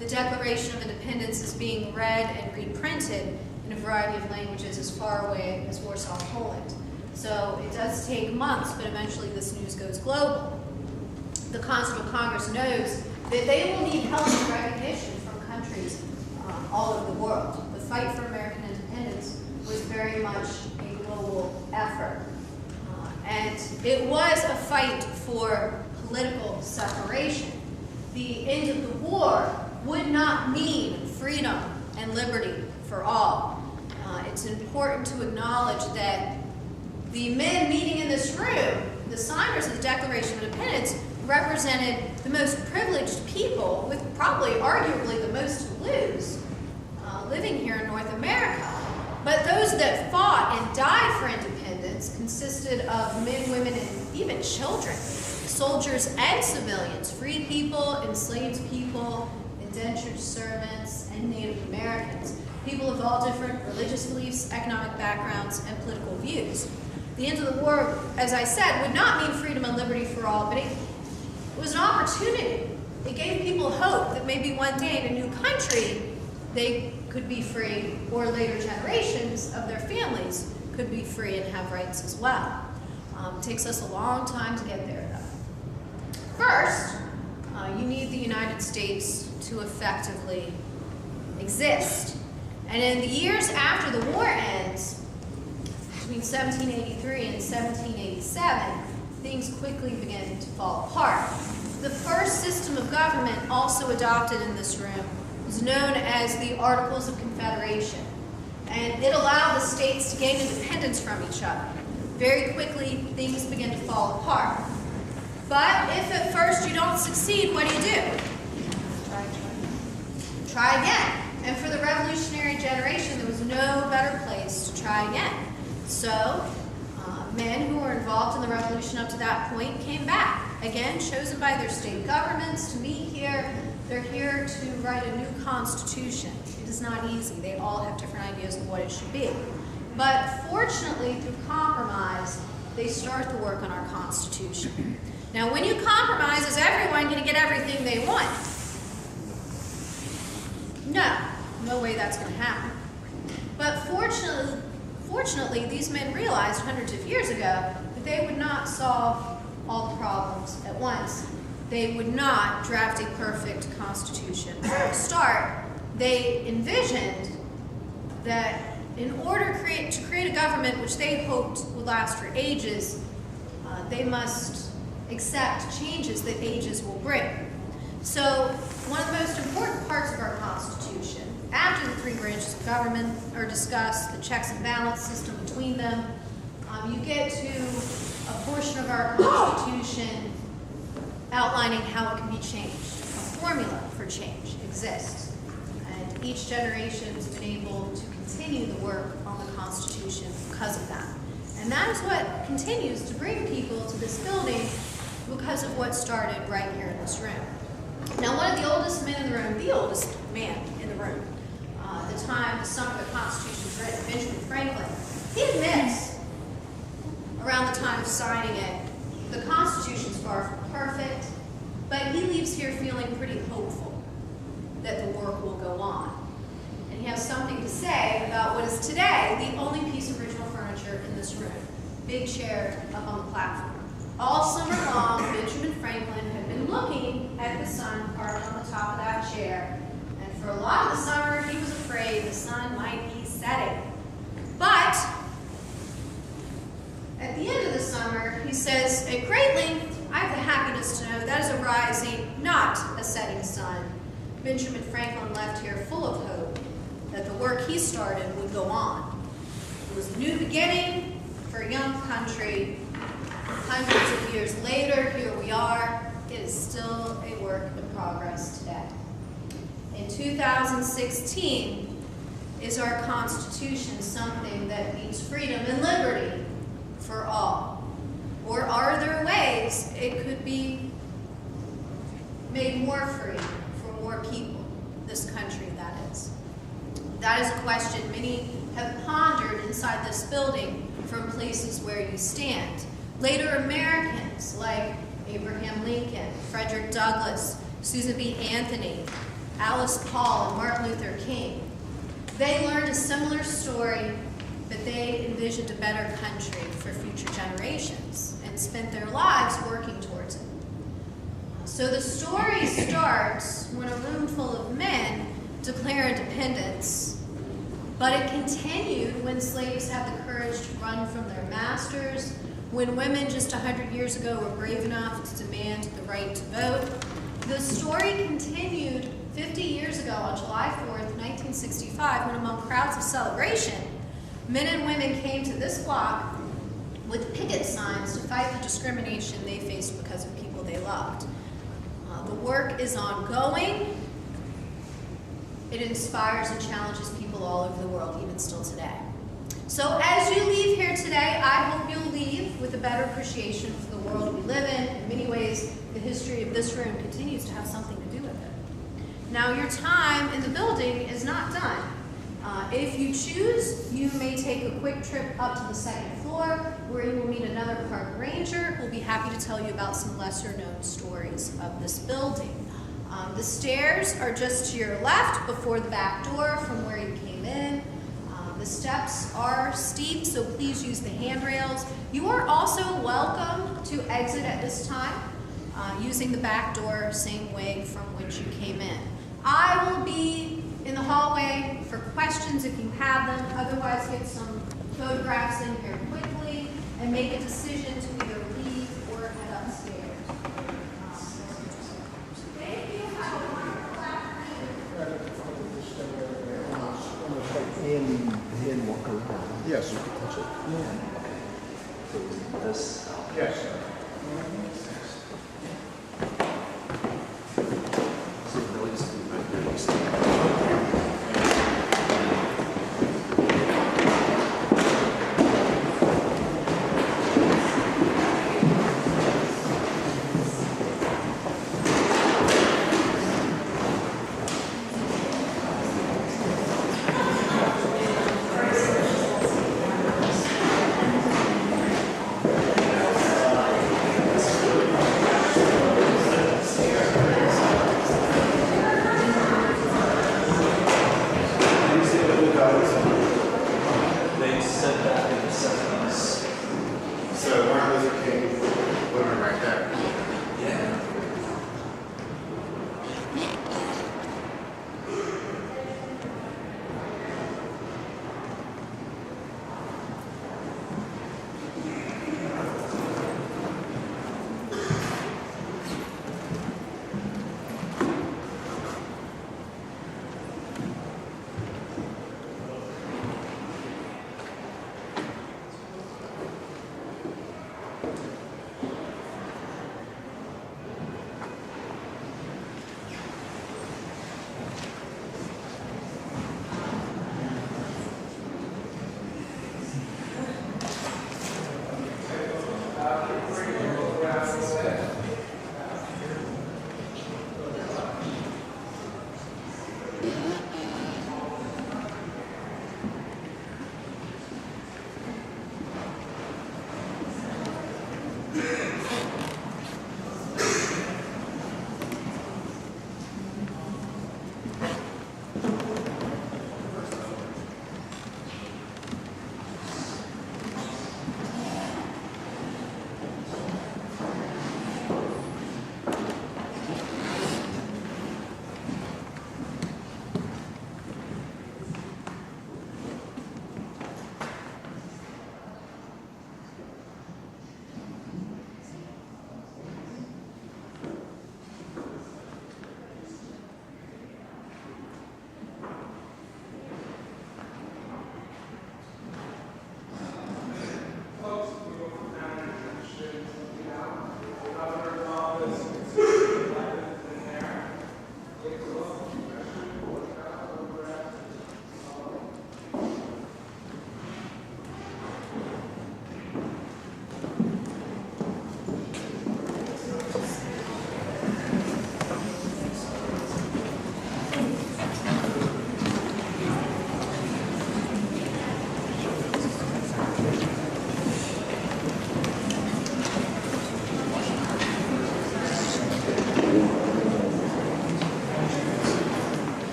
The Declaration of Independence is being read and reprinted in a variety of languages as far away as Warsaw, Poland. So it does take months, but eventually this news goes global. The Continental Congress knows that they will need help and recognition from countries all over the world. The fight for American independence was very much a global effort. And it was a fight for political separation. The end of the war would not mean freedom and liberty for all. It's important to acknowledge that the men meeting in this room, the signers of the Declaration of Independence, represented the most privileged people with probably arguably the most to lose living here in North America. But those that fought and died for independence consisted of men, women, and even children, soldiers and civilians, free people, enslaved people, indentured servants, and Native Americans, people of all different religious beliefs, economic backgrounds, and political views. The end of the war, as I said, would not mean freedom and liberty for all, but it was an opportunity. It gave people hope that maybe one day in a new country they could be free, or later generations of their families could be free and have rights as well. It takes us a long time to get there, though. First, you need the United States to effectively exist. And in the years after the war ends, between 1783 and 1787, things quickly begin to fall apart. The first system of government also adopted in this room was known as the Articles of Confederation, and it allowed the states to gain independence from each other. Very quickly, things begin to fall apart. But if at first you don't succeed, what do? Try again. And for the revolutionary generation, there was no better place to try again. So, men who were involved in the revolution up to that point came back, again chosen by their state governments to meet here. They're here to write a new constitution. It is not easy. They all have different ideas of what it should be. But fortunately, through compromise, they start the work on our Constitution. Now, when you compromise, is everyone going to get everything they want? No way that's going to happen. But fortunately, these men realized hundreds of years ago that they would not solve all the problems at once. They would not draft a perfect constitution. From the start, they envisioned that in order to create a government which they hoped would last for ages, they must accept changes that ages will bring. So one of the most important parts of our Constitution, after the three branches of government are discussed, the checks and balance system between them, you get to a portion of our Constitution outlining how it can be changed. A formula for change exists. And each generation has been able to continue the work on the Constitution because of that. And that is what continues to bring people to this building because of what started right here in this room. Now, one of the oldest men in the room, the oldest man in the room, the time the summer the Constitution was written, Benjamin Franklin, he admits around the time of signing it, the Constitution's far from perfect, but he leaves here feeling pretty hopeful that the work will go on. And he has something to say about what is today the only piece of original furniture in this room, big chair up on the platform. All summer long, Benjamin Franklin had been looking at the sun parked on the top of that chair, and for a lot of the summer, he was afraid the sun might be setting. But at the end of the summer, he says, at great length, I have the happiness to know that is a rising, not a setting sun. Benjamin Franklin left here full of hope that the work he started would go on. It was a new beginning for a young country. Hundreds of years later, here we are. It is still a work in progress today. In 2016, is our Constitution something that means freedom and liberty for all? Or are there ways it could be made more free for more people, this country that is? That is a question many have pondered inside this building from places where you stand. Later Americans like Abraham Lincoln, Frederick Douglass, Susan B. Anthony, Alice Paul, and Martin Luther King. They learned a similar story, but they envisioned a better country for future generations and spent their lives working towards it. So the story starts when a room full of men declare independence, but it continued when slaves had the courage to run from their masters, when women just 100 years ago were brave enough to demand the right to vote. The story continued 50 years ago on July 4th, 1965, when among crowds of celebration, men and women came to this block with picket signs to fight the discrimination they faced because of people they loved. The work is ongoing. It inspires and challenges people all over the world, even still today. So as you leave here today, I hope you'll leave with a better appreciation for the world we live in. In many ways, the history of this room continues to have something to do with it. Now, your time in the building is not done. If you choose, you may take a quick trip up to the second floor where you will meet another park ranger who will be happy to tell you about some lesser known stories of this building. The stairs are just to your left before the back door from where you came in. The steps are steep, so please use the handrails. You are also welcome to exit at this time using the back door, same way from which you came in. I will be in the hallway for questions if you have them. Otherwise, get some photographs in here quickly and make a decision to either leave or head upstairs. Thank you. Have a wonderful afternoon. And walk around. Yes. You can touch it. Yeah. So this. Yes. So really just be right there. You see.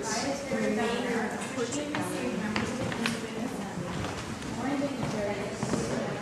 the remainder of Portrait County, more dignitaries